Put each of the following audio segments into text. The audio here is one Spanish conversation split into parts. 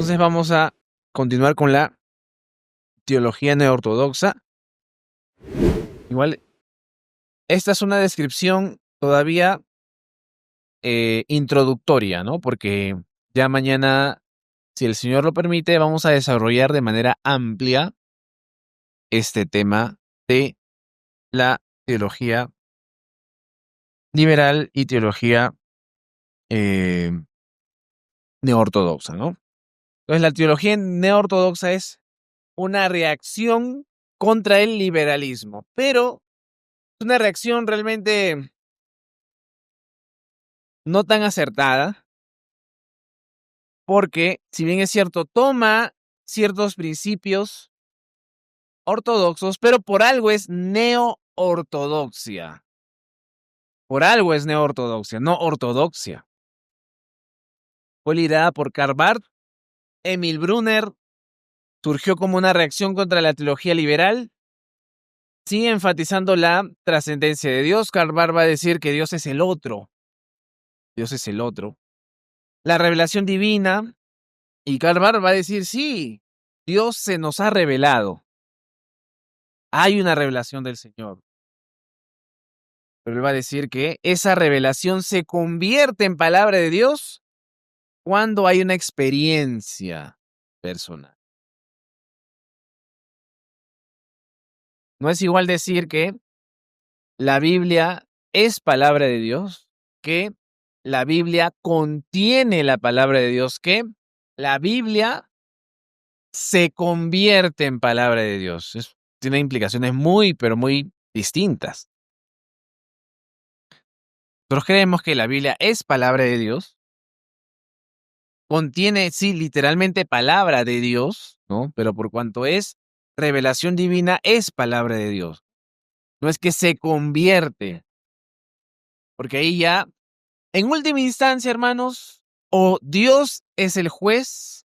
Entonces vamos a continuar con la teología neortodoxa. Igual, esta es una descripción todavía introductoria, ¿no? Porque ya mañana, si el Señor lo permite, vamos a desarrollar de manera amplia este tema de la teología liberal y teología neortodoxa, ¿no? Entonces, la teología neortodoxa es una reacción contra el liberalismo, pero es una reacción realmente no tan acertada, porque si bien es cierto, toma ciertos principios ortodoxos, pero por algo es neo-ortodoxia. Por algo es neo-ortodoxia, no ortodoxia. Fue liderada por Karl Barth, Emil Brunner, surgió como una reacción contra la teología liberal. Sigue enfatizando la trascendencia de Dios. Karl Barth va a decir que Dios es el otro. Dios es el otro. La revelación divina. Y Karl Barth va a decir, sí, Dios se nos ha revelado. Hay una revelación del Señor. Pero él va a decir que esa revelación se convierte en palabra de Dios cuando hay una experiencia personal. No es igual decir que la Biblia es palabra de Dios, que la Biblia contiene la palabra de Dios, que la Biblia se convierte en palabra de Dios. Tiene implicaciones muy, pero muy distintas. Nosotros creemos que la Biblia es palabra de Dios, contiene, sí, literalmente palabra de Dios, ¿no? Pero por cuanto es revelación divina, es palabra de Dios. No es que se convierte, porque ahí ya, en última instancia, hermanos, o Dios es el juez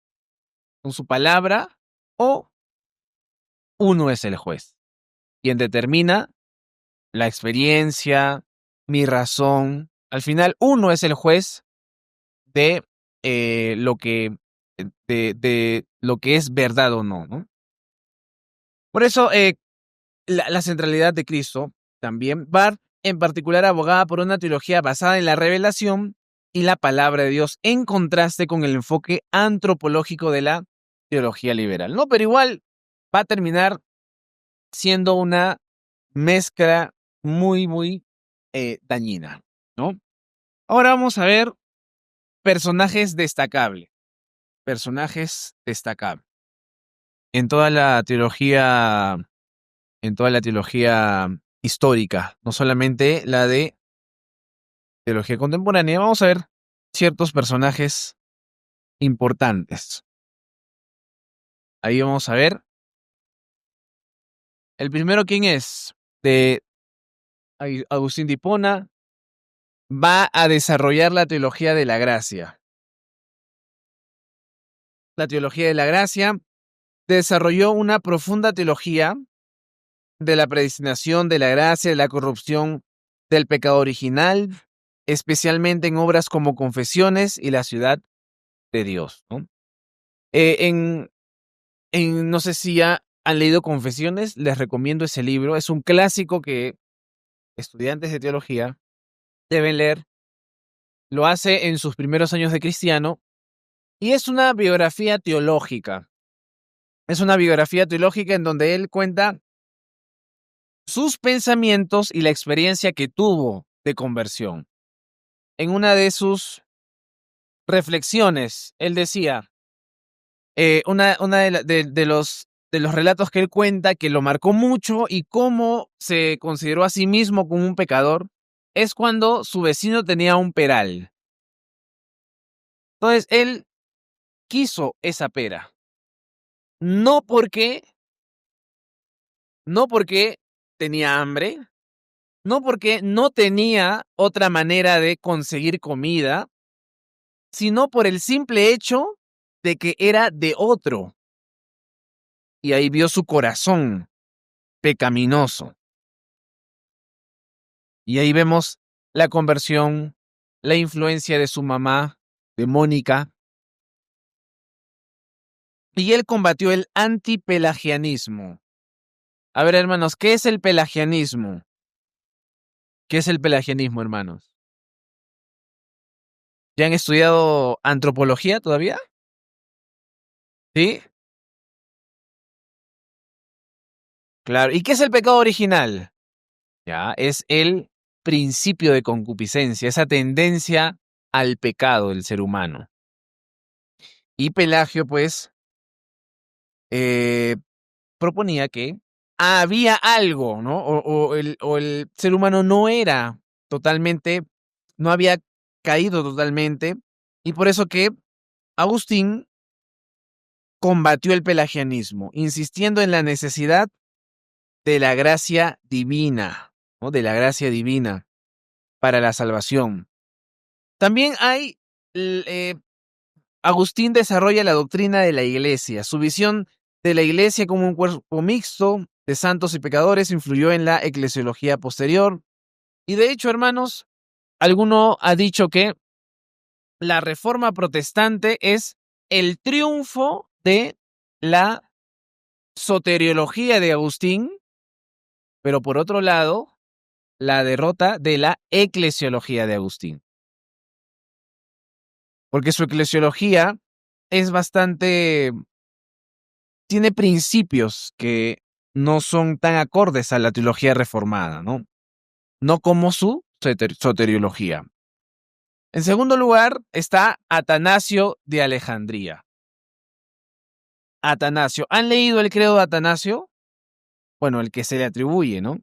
con su palabra, o uno es el juez, quien determina la experiencia, mi razón. Al final, uno es el juez de lo que de lo que es verdad o no, ¿no? Por eso, la centralidad de Cristo también. Barth, en particular, abogaba por una teología basada en la revelación y la palabra de Dios, en contraste con el enfoque antropológico de la teología liberal, ¿no? Pero igual va a terminar siendo una mezcla muy, muy dañina, ¿no? Ahora vamos a ver personajes destacables. Personajes destacables. En toda la teología histórica, no solamente la de teología contemporánea, vamos a ver ciertos personajes importantes. Ahí vamos a ver. El primero, ¿quién es? De Agustín de Hipona, va a desarrollar la teología de la gracia. La teología de la gracia desarrolló una profunda teología de la predestinación, de la gracia, de la corrupción, del pecado original, especialmente en obras como Confesiones y La ciudad de Dios, ¿no? No sé si ya han leído Confesiones, les recomiendo ese libro. Es un clásico que estudiantes de teología deben leer. Lo hace en sus primeros años de cristiano y es una biografía teológica. Es una biografía teológica en donde él cuenta sus pensamientos y la experiencia que tuvo de conversión. En una de sus reflexiones, él decía, una de los relatos que él cuenta que lo marcó mucho y cómo se consideró a sí mismo como un pecador, es cuando su vecino tenía un peral. Entonces él quiso esa pera. No porque, no porque tenía hambre, no porque no tenía otra manera de conseguir comida, sino por el simple hecho de que era de otro. Y ahí vio su corazón pecaminoso. Y ahí vemos la conversión, la influencia de su mamá, de Mónica, y él combatió el antipelagianismo. A ver, hermanos, ¿qué es el pelagianismo? ¿Qué es el pelagianismo, hermanos? ¿Ya han estudiado antropología todavía? ¿Sí? Claro. ¿Y qué es el pecado original? Ya, es el principio de concupiscencia, esa tendencia al pecado del ser humano. Y Pelagio, pues, proponía que había algo, ¿no? O el ser humano no era totalmente, no había caído totalmente, y por eso que Agustín combatió el pelagianismo, insistiendo en la necesidad de la gracia divina, ¿no? De la gracia divina para la salvación. También hay, Agustín desarrolla la doctrina de la Iglesia. Su visión de la Iglesia como un cuerpo mixto de santos y pecadores influyó en la eclesiología posterior. Y de hecho, hermanos, alguno ha dicho que la reforma protestante es el triunfo de la soteriología de Agustín, pero por otro lado, la derrota de la eclesiología de Agustín. Porque su eclesiología es bastante, tiene principios que no son tan acordes a la teología reformada, ¿no? No como su soteriología. En segundo lugar está Atanasio de Alejandría. Atanasio. ¿Han leído el credo de Atanasio? Bueno, el que se le atribuye, ¿no?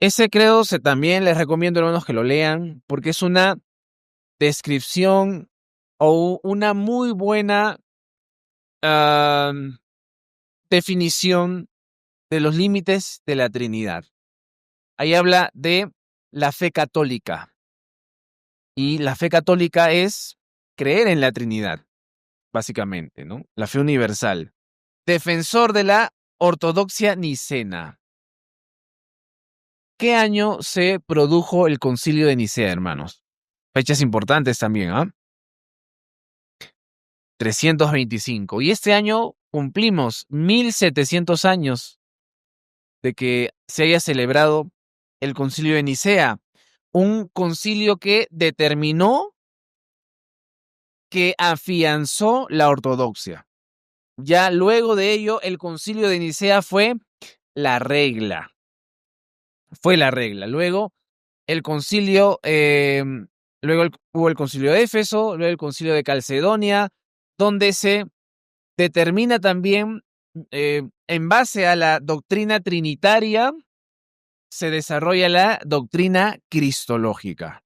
Ese credo también les recomiendo, hermanos, que lo lean, porque es una descripción o una muy buena definición de los límites de la Trinidad. Ahí habla de la fe católica. Y la fe católica es creer en la Trinidad, básicamente, ¿no? La fe universal. Defensor de la ortodoxia nicena. ¿Qué año se produjo el concilio de Nicea, hermanos? Fechas importantes también, ¿ah? 325. Y este año cumplimos 1700 años de que se haya celebrado el concilio de Nicea. Un concilio que determinó, que afianzó la ortodoxia. Ya luego de ello, el concilio de Nicea fue la regla. Fue la regla. Luego, el concilio, hubo el concilio de Éfeso, luego el concilio de Calcedonia, donde se determina también, en base a la doctrina trinitaria, se desarrolla la doctrina cristológica.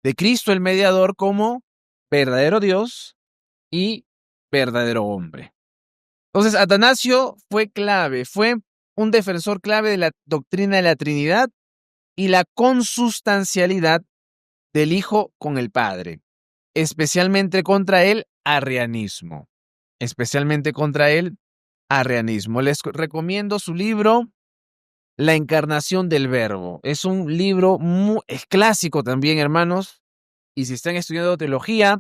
De Cristo el mediador como verdadero Dios y verdadero hombre. Entonces, Atanasio fue clave, fue un defensor clave de la doctrina de la Trinidad y la consustancialidad del Hijo con el Padre, especialmente contra el arrianismo. Especialmente contra el arrianismo. Les recomiendo su libro, La encarnación del Verbo. Es un libro es clásico también, hermanos. Y si están estudiando teología,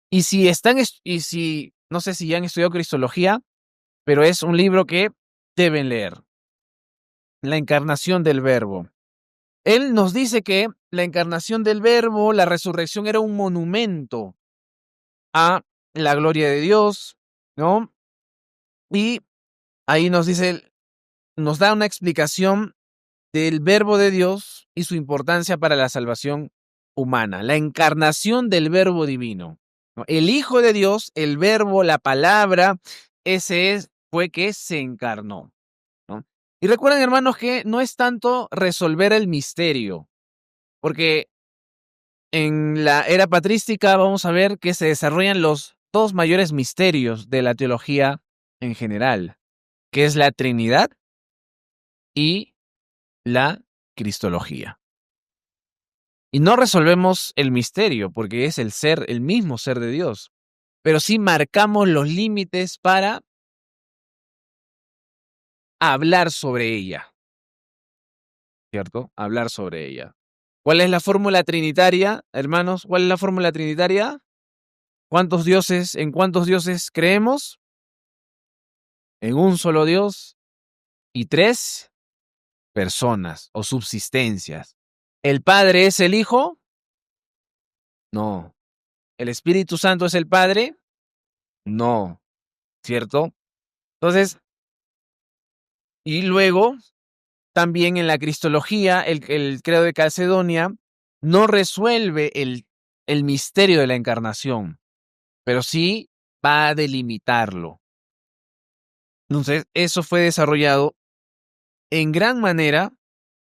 y si no sé si ya han estudiado cristología, pero es un libro que deben leer. La encarnación del Verbo. Él nos dice que la encarnación del Verbo, la resurrección, era un monumento a la gloria de Dios, ¿no? Y ahí nos dice, nos da una explicación del Verbo de Dios y su importancia para la salvación humana. La encarnación del Verbo divino, ¿no? El Hijo de Dios, el Verbo, la palabra, fue que se encarnó, ¿no? Y recuerden, hermanos, que no es tanto resolver el misterio, porque en la era patrística vamos a ver que se desarrollan los dos mayores misterios de la teología en general, que es la Trinidad y la Cristología. Y no resolvemos el misterio, porque es el mismo ser de Dios, pero sí marcamos los límites para hablar sobre ella, ¿cierto? Hablar sobre ella. ¿Cuál es la fórmula trinitaria, hermanos? ¿Cuál es la fórmula trinitaria? ¿En cuántos dioses creemos? En un solo Dios y 3 personas o subsistencias. ¿El Padre es el Hijo? No. ¿El Espíritu Santo es el Padre? No. ¿Cierto? Entonces, y luego, también en la Cristología, el credo de Calcedonia no resuelve el misterio de la encarnación, pero sí va a delimitarlo. Entonces, eso fue desarrollado en gran manera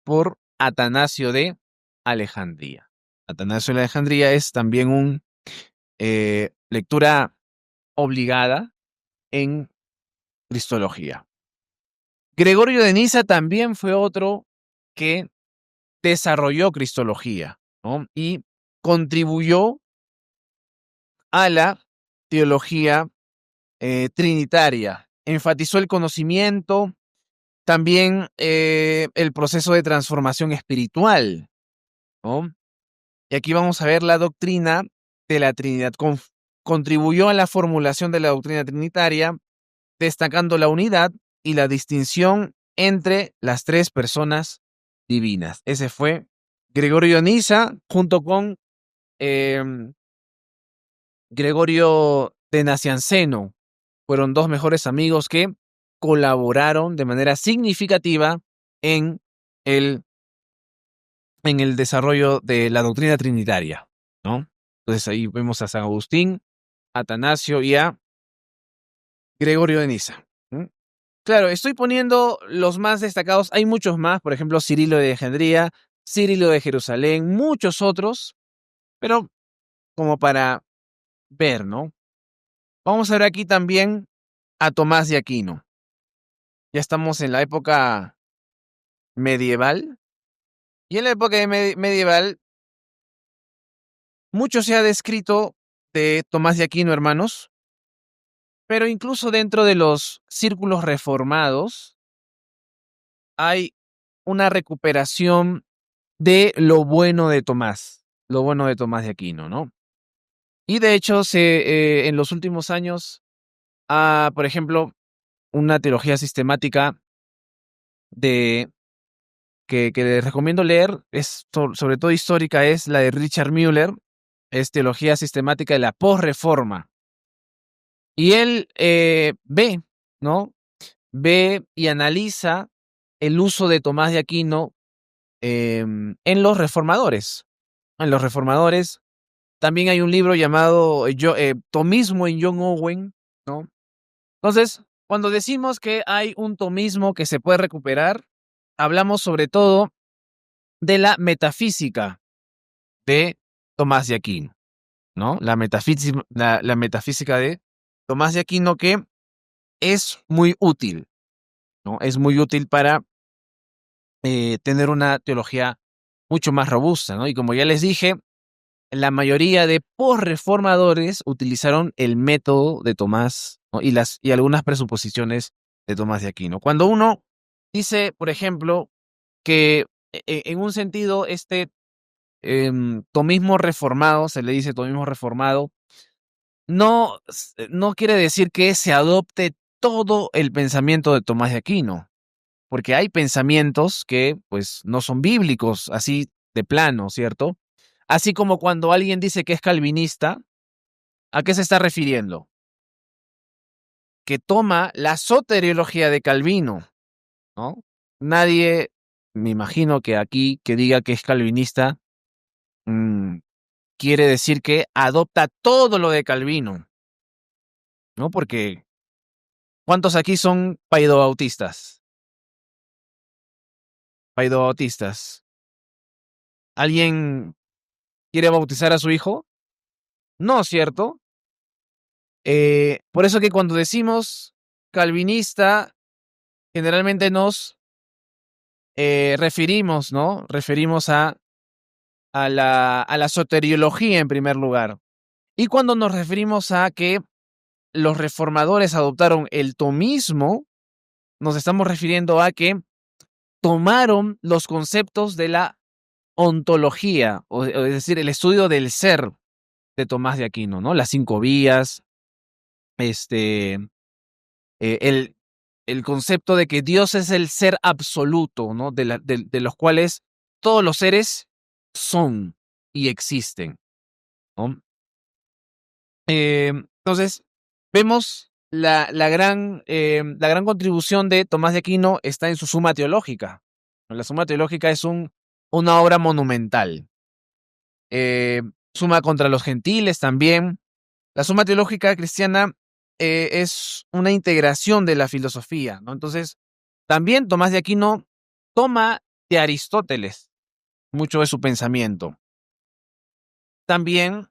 por Atanasio de Alejandría. Atanasio de Alejandría es también una lectura obligada en Cristología. Gregorio de Niza también fue otro que desarrolló Cristología, ¿no? Y contribuyó a la teología trinitaria. Enfatizó el conocimiento, también el proceso de transformación espiritual, ¿no? Y aquí vamos a ver la doctrina de la Trinidad. Contribuyó a la formulación de la doctrina trinitaria, destacando la unidad y la distinción entre las 3 personas divinas. Ese fue Gregorio de Niza, junto con Gregorio de Nacianceno. Fueron 2 mejores amigos que colaboraron de manera significativa en el desarrollo de la doctrina trinitaria, ¿no? Entonces ahí vemos a San Agustín, a Atanasio y a Gregorio de Niza. Claro, estoy poniendo los más destacados. Hay muchos más, por ejemplo, Cirilo de Alejandría, Cirilo de Jerusalén, muchos otros, pero como para ver, ¿no? Vamos a ver aquí también a Tomás de Aquino. Ya estamos en la época medieval. Y en la época medieval, mucho se ha descrito de Tomás de Aquino, hermanos, pero incluso dentro de los círculos reformados hay una recuperación de lo bueno de Tomás de Aquino, ¿no? Y de hecho, en los últimos años, por ejemplo, una teología sistemática de que les recomiendo leer, es sobre todo histórica, es la de Richard Müller, es Teología Sistemática de la Posreforma. Y él ve, ¿no? Ve y analiza el uso de Tomás de Aquino en los reformadores. En los reformadores también hay un libro llamado Tomismo en John Owen, ¿no? Entonces, cuando decimos que hay un tomismo que se puede recuperar, hablamos sobre todo de la metafísica de Tomás de Aquino, ¿no? La metafísica de Tomás de Aquino, que es muy útil, ¿no? Es muy útil para tener una teología mucho más robusta, ¿no? Y como ya les dije, la mayoría de posreformadores utilizaron el método de Tomás, ¿no? y algunas presuposiciones de Tomás de Aquino. Cuando uno dice, por ejemplo, que en un sentido tomismo reformado, se le dice tomismo reformado, no quiere decir que se adopte todo el pensamiento de Tomás de Aquino, porque hay pensamientos que pues no son bíblicos, así de plano, ¿cierto? Así como cuando alguien dice que es calvinista, ¿a qué se está refiriendo? Que toma la soteriología de Calvino, ¿no? Nadie, me imagino que aquí, que diga que es calvinista, quiere decir que adopta todo lo de Calvino, ¿no? Porque ¿cuántos aquí son paidobautistas? Paidobautistas. ¿Alguien quiere bautizar a su hijo? No, ¿cierto? Por eso que cuando decimos calvinista, generalmente nos referimos, ¿no? Referimos a la soteriología en primer lugar. Y cuando nos referimos a que los reformadores adoptaron el tomismo, nos estamos refiriendo a que tomaron los conceptos de la ontología, es decir, el estudio del ser, de Tomás de Aquino, ¿no? Las 5 vías, el, el concepto de que Dios es el ser absoluto, ¿no? De los cuales todos los seres son y existen, ¿no? Entonces, vemos la gran contribución de Tomás de Aquino está en su Suma Teológica. La Suma Teológica es una obra monumental. Suma contra los gentiles también. La Suma Teológica cristiana es una integración de la filosofía, ¿no? Entonces, también Tomás de Aquino toma de Aristóteles mucho de su pensamiento. También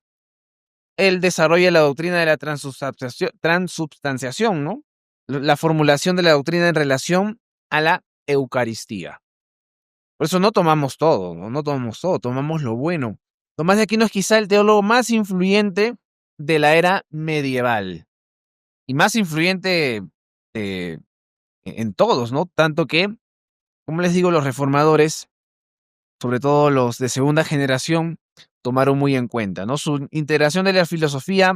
él desarrolla la doctrina de la transubstanciación, ¿no? La formulación de la doctrina en relación a la Eucaristía. Por eso no tomamos todo, no tomamos todo, tomamos lo bueno. Tomás de Aquino es quizá el teólogo más influyente de la era medieval y más influyente en todos, ¿no? Tanto que, como les digo, los reformadores, sobre todo los de segunda generación, tomaron muy en cuenta, ¿no? Su integración de la filosofía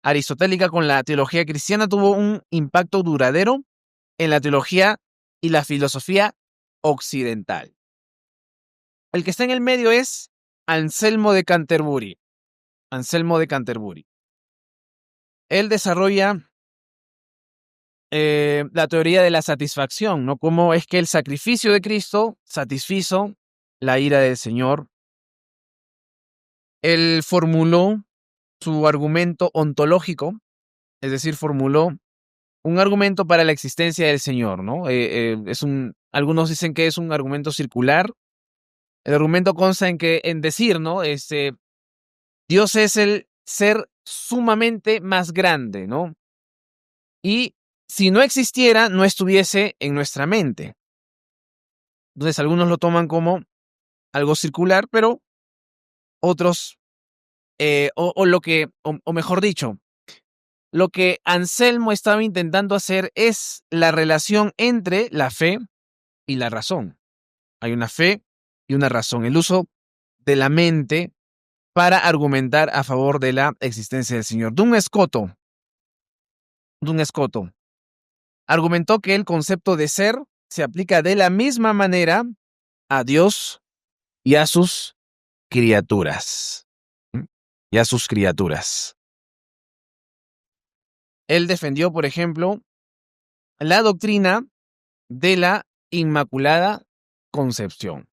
aristotélica con la teología cristiana tuvo un impacto duradero en la teología y la filosofía occidental. El que está en el medio es Anselmo de Canterbury. Anselmo de Canterbury. Él desarrolla la teoría de la satisfacción, ¿no? Cómo es que el sacrificio de Cristo satisfizo la ira del Señor. Él formuló su argumento ontológico, es decir, formuló un argumento para la existencia del Señor, ¿no? Algunos dicen que es un argumento circular. El argumento consta en decir, ¿no? Dios es el ser sumamente más grande, ¿no? Y si no existiera, no estuviese en nuestra mente. Entonces, algunos lo toman como algo circular, pero otros, o mejor dicho, lo que Anselmo estaba intentando hacer es la relación entre la fe y la razón. Hay una fe y una razón. El uso de la mente para argumentar a favor de la existencia del Señor. Duns Scotus argumentó que el concepto de ser se aplica de la misma manera a Dios y a sus criaturas. Y a sus criaturas. Él defendió, por ejemplo, la doctrina de la Inmaculada Concepción.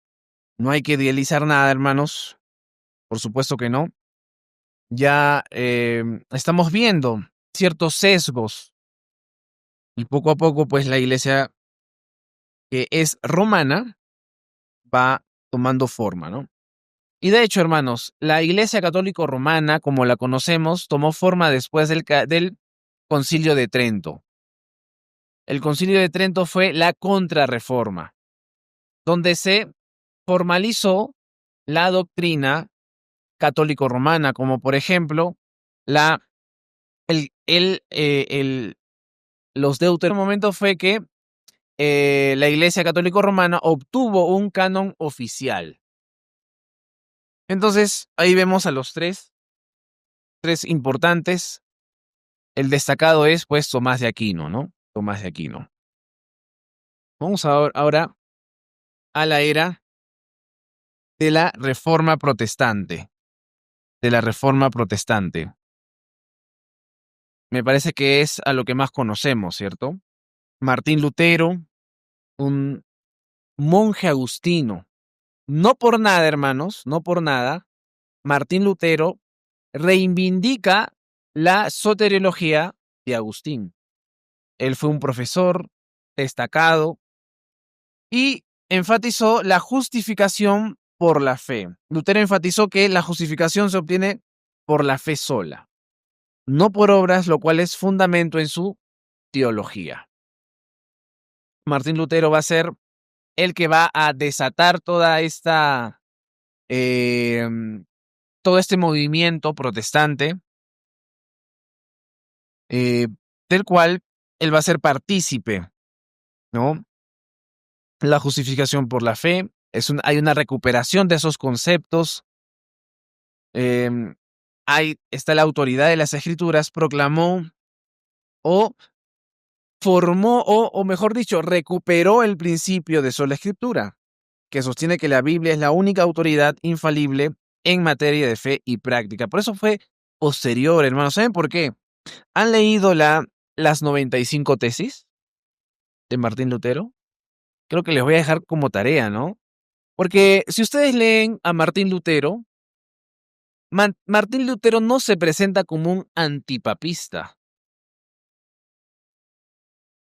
No hay que idealizar nada, hermanos. Por supuesto que no. Ya estamos viendo ciertos sesgos y poco a poco, pues la iglesia que es romana va tomando forma, ¿no? Y de hecho, hermanos, la iglesia católica romana, como la conocemos, tomó forma después del Concilio de Trento. El Concilio de Trento fue la contrarreforma, donde se formalizó la doctrina católico-romana, como por ejemplo los deuteronomios. En un momento fue que la Iglesia católico-romana obtuvo un canon oficial. Entonces, ahí vemos a los tres importantes. El destacado es, pues, Tomás de Aquino, ¿no? Tomás de Aquino. Vamos ahora a la era de la Reforma Protestante. De la Reforma Protestante. Me parece que es a lo que más conocemos, ¿cierto? Martín Lutero, un monje agustino. No por nada, hermanos, no por nada, Martín Lutero reivindica la soteriología de Agustín. Él fue un profesor destacado y enfatizó la justificación por la fe. Lutero enfatizó que la justificación se obtiene por la fe sola, no por obras, lo cual es fundamento en su teología. Martín Lutero va a ser el que va a desatar toda esta todo este movimiento protestante, del cual él va a ser partícipe, ¿no? La justificación por la fe, hay una recuperación de esos conceptos. ahí está la autoridad de las Escrituras, proclamó o formó o mejor dicho, recuperó el principio de sola Escritura, que sostiene que la Biblia es la única autoridad infalible en materia de fe y práctica. Por eso fue posterior, hermanos. ¿Saben por qué? ¿Han leído las 95 tesis de Martín Lutero? Creo que les voy a dejar como tarea, ¿no? Porque si ustedes leen a Martín Lutero, Martín Lutero no se presenta como un antipapista.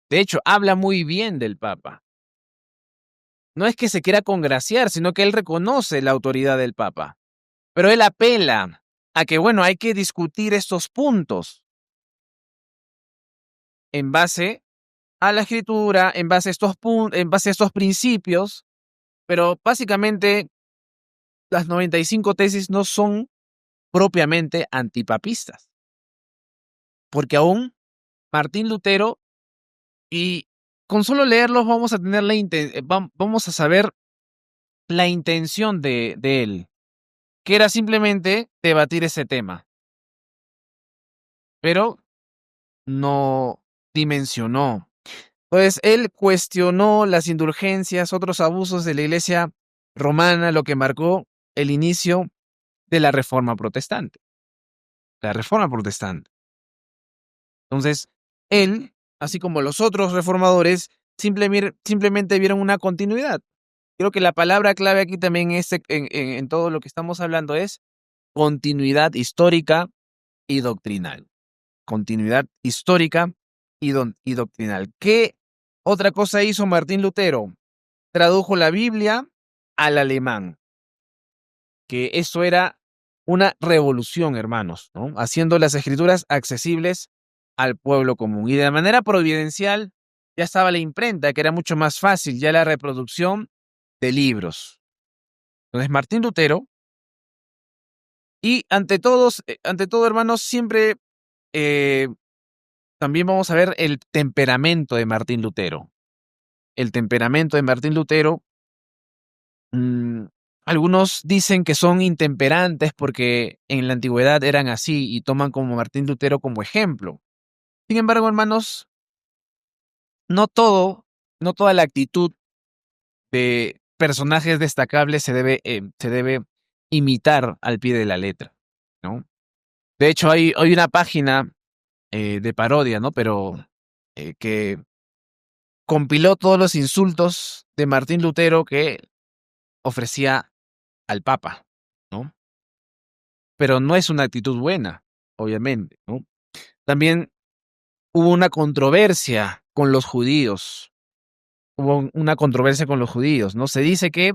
De hecho, habla muy bien del Papa. No es que se quiera congraciar, sino que él reconoce la autoridad del Papa. Pero él apela a que, bueno, hay que discutir estos puntos en base a la Escritura, en base a estos principios, pero básicamente las 95 tesis no son propiamente antipapistas, porque aún Martín Lutero, y con solo leerlos vamos a tener vamos a saber la intención de él, que era simplemente debatir ese tema, pero no dimensionó. Pues él cuestionó las indulgencias, otros abusos de la Iglesia romana, lo que marcó el inicio de la Reforma Protestante. La Reforma Protestante. Entonces, él, así como los otros reformadores, simplemente vieron una continuidad. Creo que la palabra clave aquí también en todo lo que estamos hablando es continuidad histórica y doctrinal. Continuidad histórica y doctrinal. ¿Qué otra cosa hizo Martín Lutero? Tradujo la Biblia al alemán, que eso era una revolución, hermanos, ¿no? Haciendo las escrituras accesibles al pueblo común. Y de manera providencial ya estaba la imprenta, que era mucho más fácil, ya la reproducción de libros. Entonces, Martín Lutero, y ante todo, hermanos, siempre también vamos a ver el temperamento de Martín Lutero. El temperamento de Martín Lutero, algunos dicen que son intemperantes porque en la antigüedad eran así y toman como Martín Lutero como ejemplo. Sin embargo, hermanos, no toda la actitud de personajes destacables se debe imitar al pie de la letra, ¿no? De hecho, hay una página de parodia, ¿no? Pero que compiló todos los insultos de Martín Lutero que ofrecía al Papa, ¿no? Pero no es una actitud buena, obviamente, ¿no? También hubo una controversia con los judíos. Hubo una controversia con los judíos, ¿no? Se dice que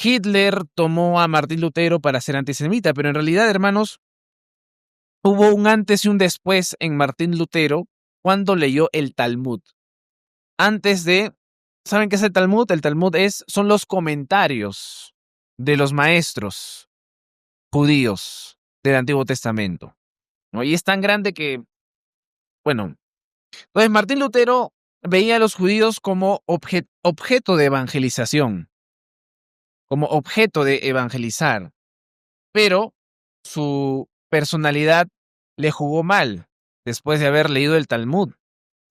Hitler tomó a Martín Lutero para ser antisemita, pero en realidad, hermanos, hubo un antes y un después en Martín Lutero cuando leyó el Talmud. Antes de, ¿saben qué es el Talmud? El Talmud son los comentarios de los maestros judíos del Antiguo Testamento, ¿no? Y es tan grande que, bueno, entonces Martín Lutero veía a los judíos como objeto de evangelización, como objeto de evangelizar, pero su personalidad le jugó mal después de haber leído el Talmud.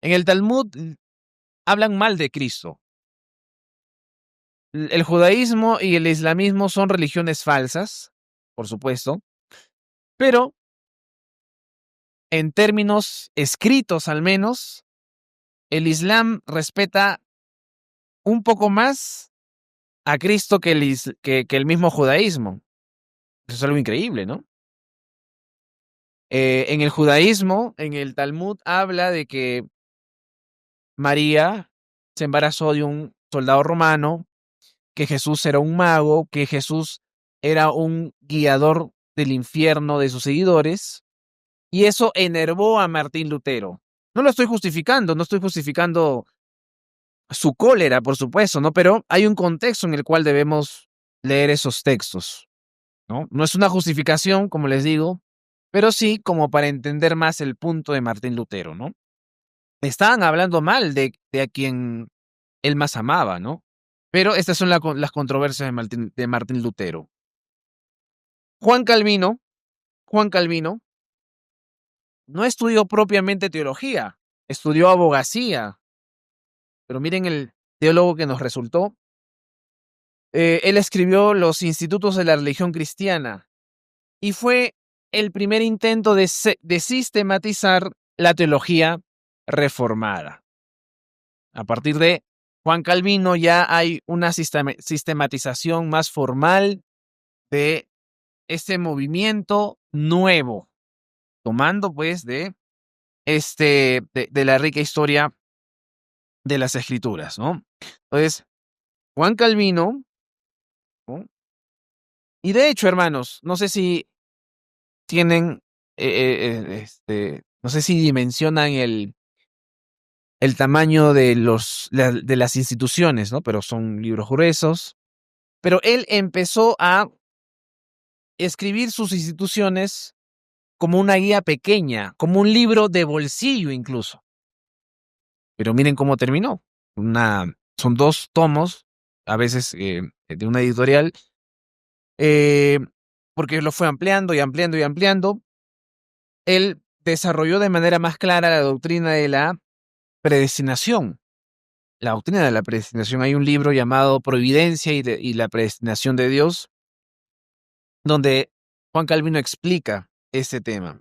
En el Talmud hablan mal de Cristo. El judaísmo y el islamismo son religiones falsas, por supuesto, pero en términos escritos al menos, el Islam respeta un poco más a Cristo que el mismo judaísmo. Eso es algo increíble, ¿no? En el judaísmo, en el Talmud, habla de que María se embarazó de un soldado romano, que Jesús era un mago, que Jesús era un guiador del infierno de sus seguidores, y eso enervó a Martín Lutero. No lo estoy justificando, no estoy justificando su cólera, por supuesto, ¿no? Pero hay un contexto en el cual debemos leer esos textos, ¿no? No es una justificación, como les digo, pero sí como para entender más el punto de Martín Lutero, ¿no? Estaban hablando mal de a quien él más amaba, ¿no? Pero estas son las controversias de Martín Lutero. Juan Calvino Juan Calvino no estudió propiamente teología, estudió abogacía, pero miren el teólogo que nos resultó. Él escribió los institutos de la religión cristiana y fue el primer intento de sistematizar la teología reformada. A partir de Juan Calvino ya hay una sistematización más formal de este movimiento nuevo, tomando pues de la rica historia de las escrituras, ¿no? Entonces, Juan Calvino, ¿no? Y de hecho, hermanos, no sé si tienen, no sé si dimensionan el tamaño de de las instituciones, ¿no? Pero son libros gruesos. Pero él empezó a escribir sus instituciones como una guía pequeña, como un libro de bolsillo incluso. Pero miren cómo terminó. Son 2 tomos, a veces de una editorial, eh, porque lo fue ampliando y ampliando y ampliando. Él desarrolló de manera más clara la doctrina de la predestinación. La doctrina de la predestinación. Hay un libro llamado Providencia y la predestinación de Dios, donde Juan Calvino explica este tema.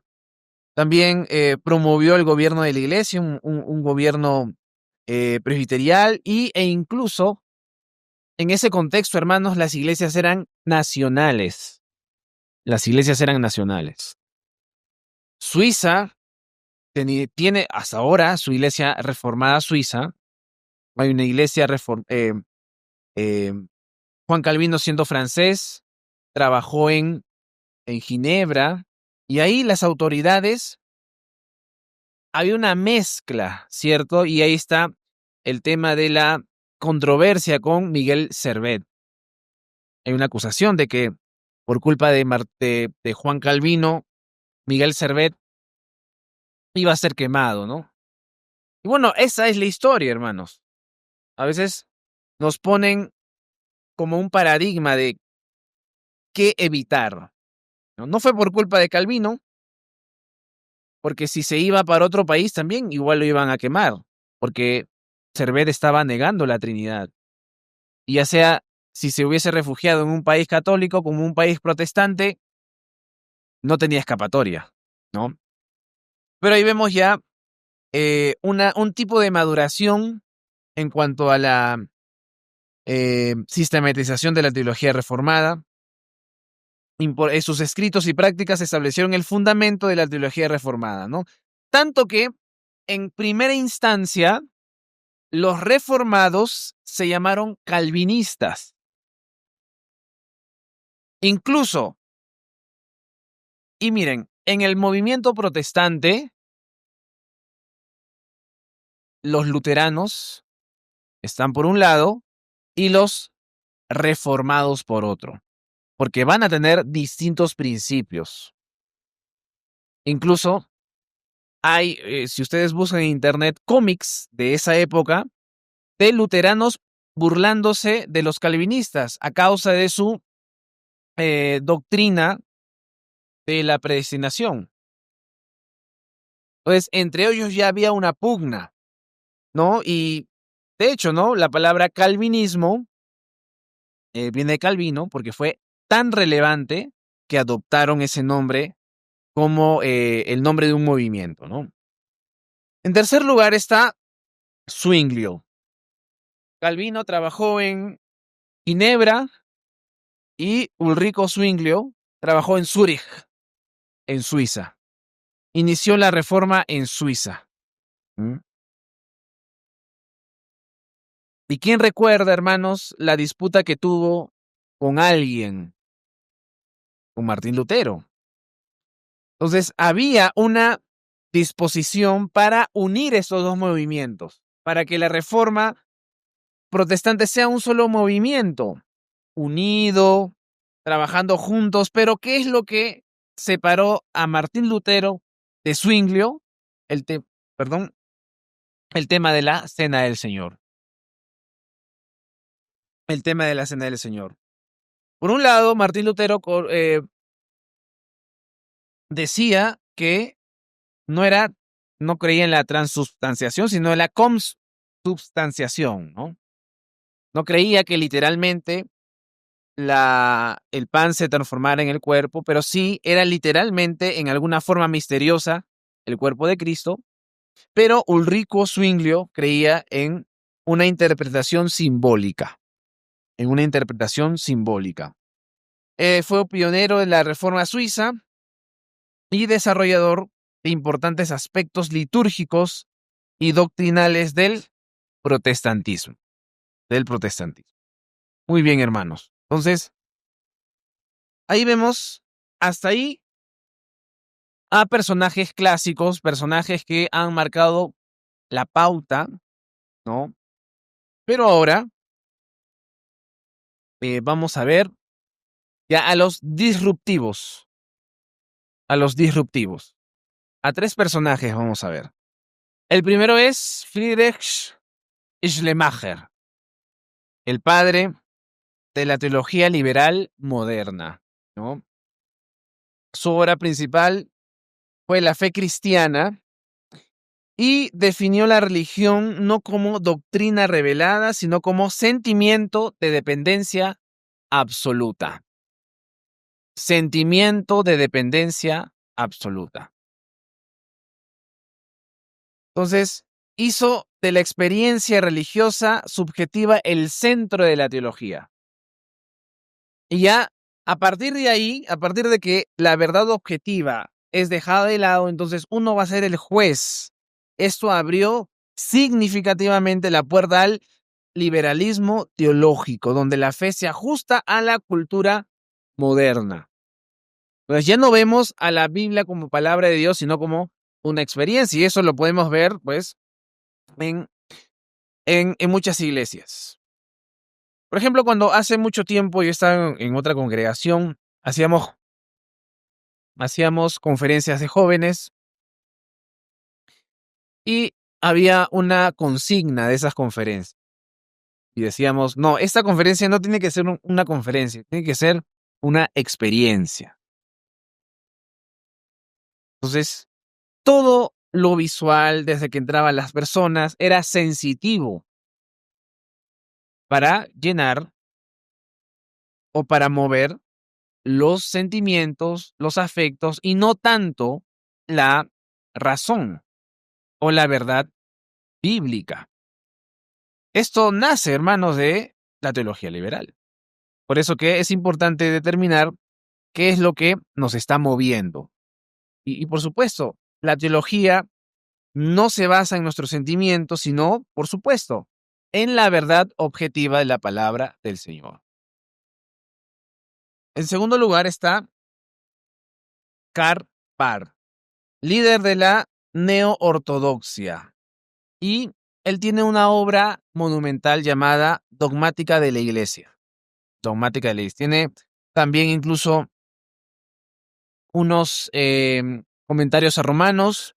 También promovió el gobierno de la iglesia, un gobierno presbiterial e incluso en ese contexto, hermanos, las iglesias eran nacionales. Las iglesias eran nacionales. Suiza tiene hasta ahora su iglesia reformada suiza. Hay una iglesia Juan Calvino, siendo francés, trabajó en Ginebra y ahí las autoridades, había una mezcla, ¿cierto? Y ahí está el tema de la controversia con Miguel Servet. Hay una acusación de que por culpa de Juan Calvino, Miguel Servet iba a ser quemado, ¿no? Y bueno, esa es la historia, hermanos. A veces nos ponen como un paradigma de qué evitar, ¿no? No fue por culpa de Calvino, porque si se iba para otro país también igual lo iban a quemar, porque Servet estaba negando la Trinidad. Y ya sea si se hubiese refugiado en un país católico como un país protestante, no tenía escapatoria, ¿no? Pero ahí vemos ya un tipo de maduración en cuanto a la sistematización de la teología reformada. Sus escritos y prácticas establecieron el fundamento de la teología reformada, ¿no? Tanto que, en primera instancia, los reformados se llamaron calvinistas. Incluso, y miren, en el movimiento protestante, los luteranos están por un lado y los reformados por otro, porque van a tener distintos principios. Incluso hay, si ustedes buscan en internet, cómics de esa época de luteranos burlándose de los calvinistas a causa de su doctrina de la predestinación. Entonces, entre ellos ya había una pugna, ¿no? Y de hecho, ¿no? La palabra calvinismo viene de Calvino porque fue tan relevante que adoptaron ese nombre como el nombre de un movimiento, ¿no? En tercer lugar está Zwinglio. Calvino trabajó en Ginebra y Ulrico Zwinglio trabajó en Zúrich, en Suiza. Inició la reforma en Suiza. ¿Mm? ¿Y quién recuerda, hermanos, la disputa que tuvo con alguien? Con Martín Lutero. Entonces, había una disposición para unir estos dos movimientos, para que la reforma protestante sea un solo movimiento, unido, trabajando juntos. Pero ¿qué es lo que separó a Martín Lutero de Zwinglio? Perdón, el tema de la Cena del Señor. El tema de la Cena del Señor. Por un lado, Martín Lutero decía que no creía en la transubstanciación, sino en la consubstanciación, ¿no? No creía que literalmente el pan se transformara en el cuerpo, pero sí era literalmente, en alguna forma misteriosa, el cuerpo de Cristo. Pero Ulrico Zwinglio creía en una interpretación simbólica, fue pionero de la Reforma Suiza y desarrollador de importantes aspectos litúrgicos y doctrinales del protestantismo. Muy bien, hermanos. Entonces, ahí vemos, hasta ahí, a personajes clásicos, personajes que han marcado la pauta, ¿no? Pero ahora vamos a ver ya a los disruptivos. A tres personajes vamos a ver. El primero es Friedrich Schleiermacher, el padre de la teología liberal moderna, ¿no? Su obra principal fue La fe cristiana y definió la religión no como doctrina revelada, sino como sentimiento de dependencia absoluta. Sentimiento de dependencia absoluta. Entonces, hizo de la experiencia religiosa subjetiva el centro de la teología. Y ya a partir de ahí, a partir de que la verdad objetiva es dejada de lado, entonces uno va a ser el juez. Esto abrió significativamente la puerta al liberalismo teológico, donde la fe se ajusta a la cultura moderna. Entonces ya no vemos a la Biblia como palabra de Dios, sino como una experiencia, y eso lo podemos ver, pues, en muchas iglesias. Por ejemplo, cuando hace mucho tiempo yo estaba en otra congregación, hacíamos conferencias de jóvenes y había una consigna de esas conferencias. Y decíamos, no, esta conferencia no tiene que ser una conferencia, tiene que ser una experiencia. Entonces, todo lo visual, desde que entraban las personas, era sensitivo para llenar o para mover los sentimientos, los afectos y no tanto la razón o la verdad bíblica. Esto nace, hermanos, de la teología liberal. Por eso que es importante determinar qué es lo que nos está moviendo. Y por supuesto, la teología no se basa en nuestros sentimientos, sino, por supuesto, en la verdad objetiva de la palabra del Señor. En segundo lugar está Karl Barth, líder de la neoortodoxia. Y él tiene una obra monumental llamada Dogmática de la Iglesia. Tiene también incluso unos comentarios a Romanos.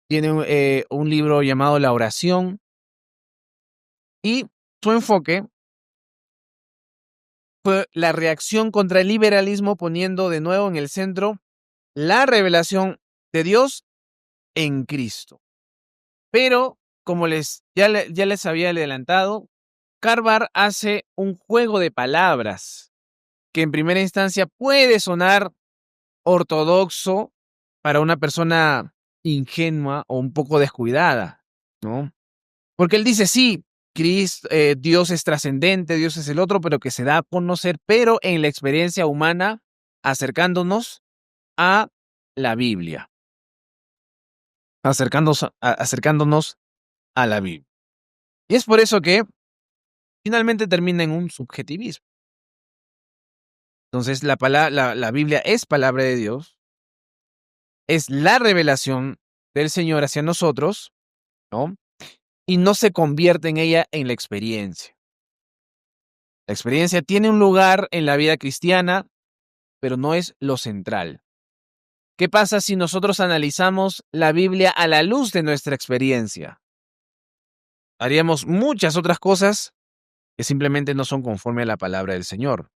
Tiene un libro llamado La Oración. Y su enfoque fue la reacción contra el liberalismo, poniendo de nuevo en el centro la revelación de Dios en Cristo. Pero, como ya les había adelantado, Karl Barth hace un juego de palabras que en primera instancia puede sonar ortodoxo para una persona ingenua o un poco descuidada, ¿no? Porque él dice, sí, Dios es trascendente, Dios es el otro, pero que se da a conocer, pero en la experiencia humana, acercándonos a la Biblia. Acercándonos a la Biblia. Y es por eso que finalmente termina en un subjetivismo. Entonces, la Biblia es palabra de Dios, es la revelación del Señor hacia nosotros, ¿no? Y no se convierte en ella en la experiencia. La experiencia tiene un lugar en la vida cristiana, pero no es lo central. ¿Qué pasa si nosotros analizamos la Biblia a la luz de nuestra experiencia? Haríamos muchas otras cosas que simplemente no son conforme a la palabra del Señor.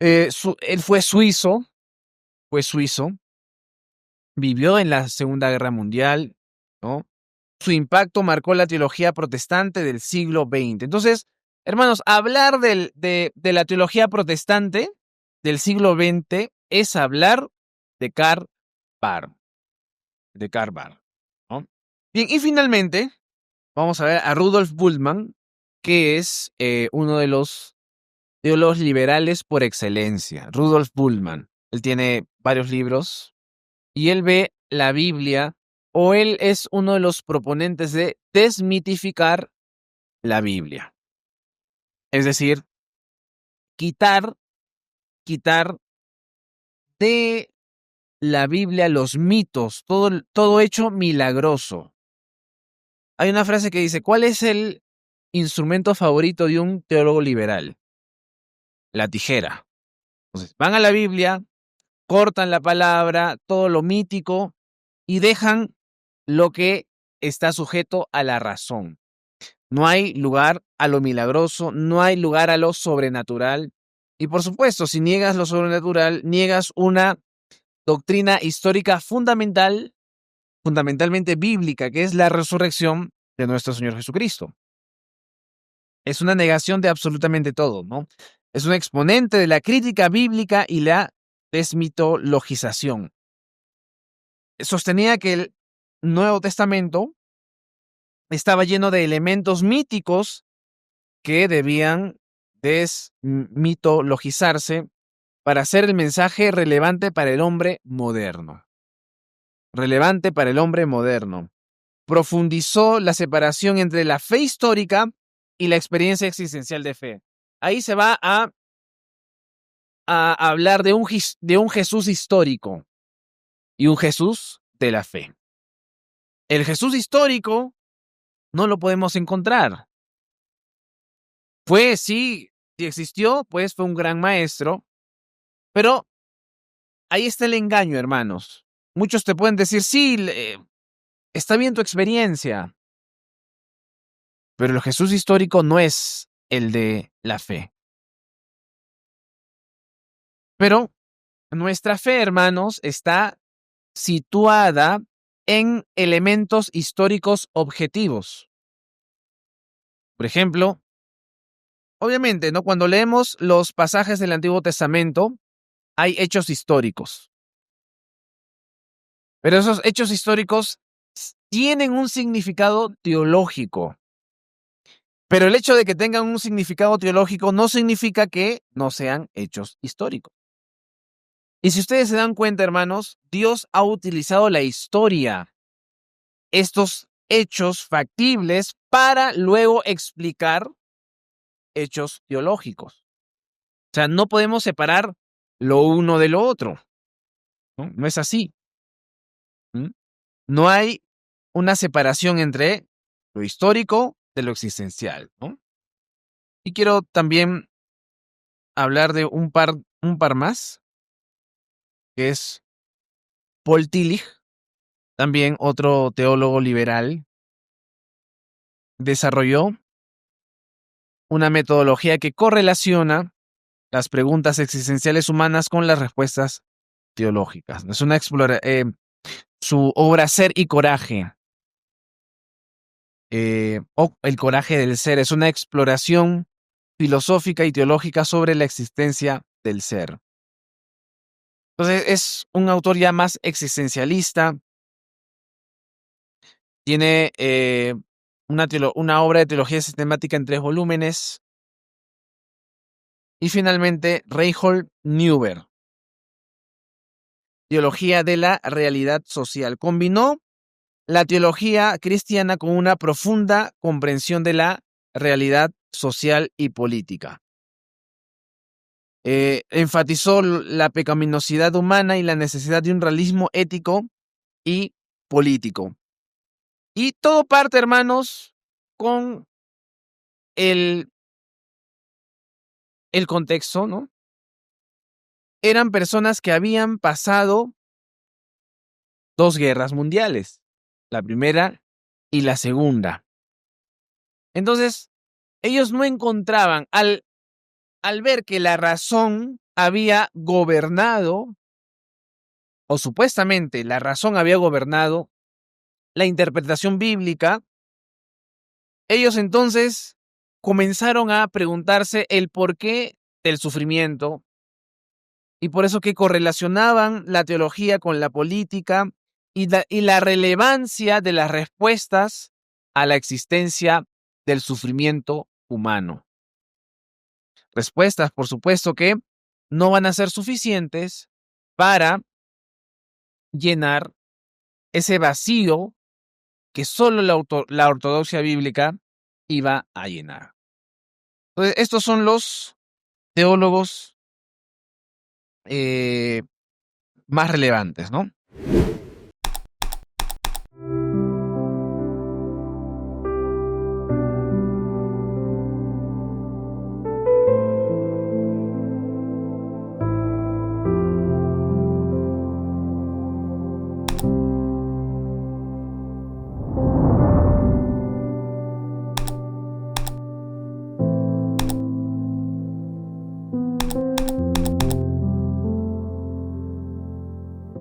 Él fue suizo, vivió en la Segunda Guerra Mundial, ¿no? Su impacto marcó la teología protestante del siglo XX. Entonces, hermanos, hablar de la teología protestante del siglo XX es hablar de Karl Barth, ¿no? Bien, y finalmente, vamos a ver a Rudolf Bultmann, que es uno de los teólogos liberales por excelencia. Rudolf Bultmann. Él tiene varios libros y él ve la Biblia, o él es uno de los proponentes de desmitificar la Biblia. Es decir, quitar de la Biblia los mitos, todo hecho milagroso. Hay una frase que dice, ¿cuál es el instrumento favorito de un teólogo liberal? La tijera. Entonces, van a la Biblia, cortan la palabra, todo lo mítico, y dejan lo que está sujeto a la razón. No hay lugar a lo milagroso, no hay lugar a lo sobrenatural. Y por supuesto, si niegas lo sobrenatural, niegas una doctrina histórica fundamentalmente bíblica, que es la resurrección de nuestro Señor Jesucristo. Es una negación de absolutamente todo, ¿no? Es un exponente de la crítica bíblica y la desmitologización. Sostenía que el Nuevo Testamento estaba lleno de elementos míticos que debían desmitologizarse para hacer el mensaje relevante para el hombre moderno. Relevante para el hombre moderno. Profundizó la separación entre la fe histórica y la experiencia existencial de fe. Ahí se va a hablar de un Jesús histórico y un Jesús de la fe. El Jesús histórico no lo podemos encontrar. Sí existió, pues fue un gran maestro, pero ahí está el engaño, hermanos. Muchos te pueden decir, sí, está bien tu experiencia, pero el Jesús histórico no es el de la fe. Pero nuestra fe, hermanos, está situada en elementos históricos objetivos. Por ejemplo, obviamente, ¿no? Cuando leemos los pasajes del Antiguo Testamento, hay hechos históricos. Pero esos hechos históricos tienen un significado teológico. Pero el hecho de que tengan un significado teológico no significa que no sean hechos históricos. Y si ustedes se dan cuenta, hermanos, Dios ha utilizado la historia, estos hechos factibles, para luego explicar hechos teológicos. O sea, no podemos separar lo uno de lo otro. No es así. No hay una separación entre lo histórico de lo existencial, ¿no? Y quiero también hablar de un par más, que es Paul Tillich, también otro teólogo liberal, desarrolló una metodología que correlaciona las preguntas existenciales humanas con las respuestas teológicas. Es una su obra Ser y Coraje, o El coraje del ser, es una exploración filosófica y teológica sobre la existencia del ser. Entonces es un autor ya más existencialista. Tiene una obra de teología sistemática en 3 volúmenes. Y finalmente, Reinhold Niebuhr, Teología de la realidad social. Combinó la teología cristiana con una profunda comprensión de la realidad social y política. Enfatizó la pecaminosidad humana y la necesidad de un realismo ético y político. Y todo parte, hermanos, con el contexto, ¿no? Eran personas que habían pasado 2 guerras mundiales, la primera y la segunda. Entonces, ellos no encontraban, al ver que la razón había gobernado o supuestamente la razón había gobernado la interpretación bíblica, ellos entonces comenzaron a preguntarse el porqué del sufrimiento y por eso que correlacionaban la teología con la política y la relevancia de las respuestas a la existencia del sufrimiento humano. Respuestas, por supuesto, que no van a ser suficientes para llenar ese vacío que solo la ortodoxia bíblica iba a llenar. Entonces, estos son los teólogos más relevantes, ¿no?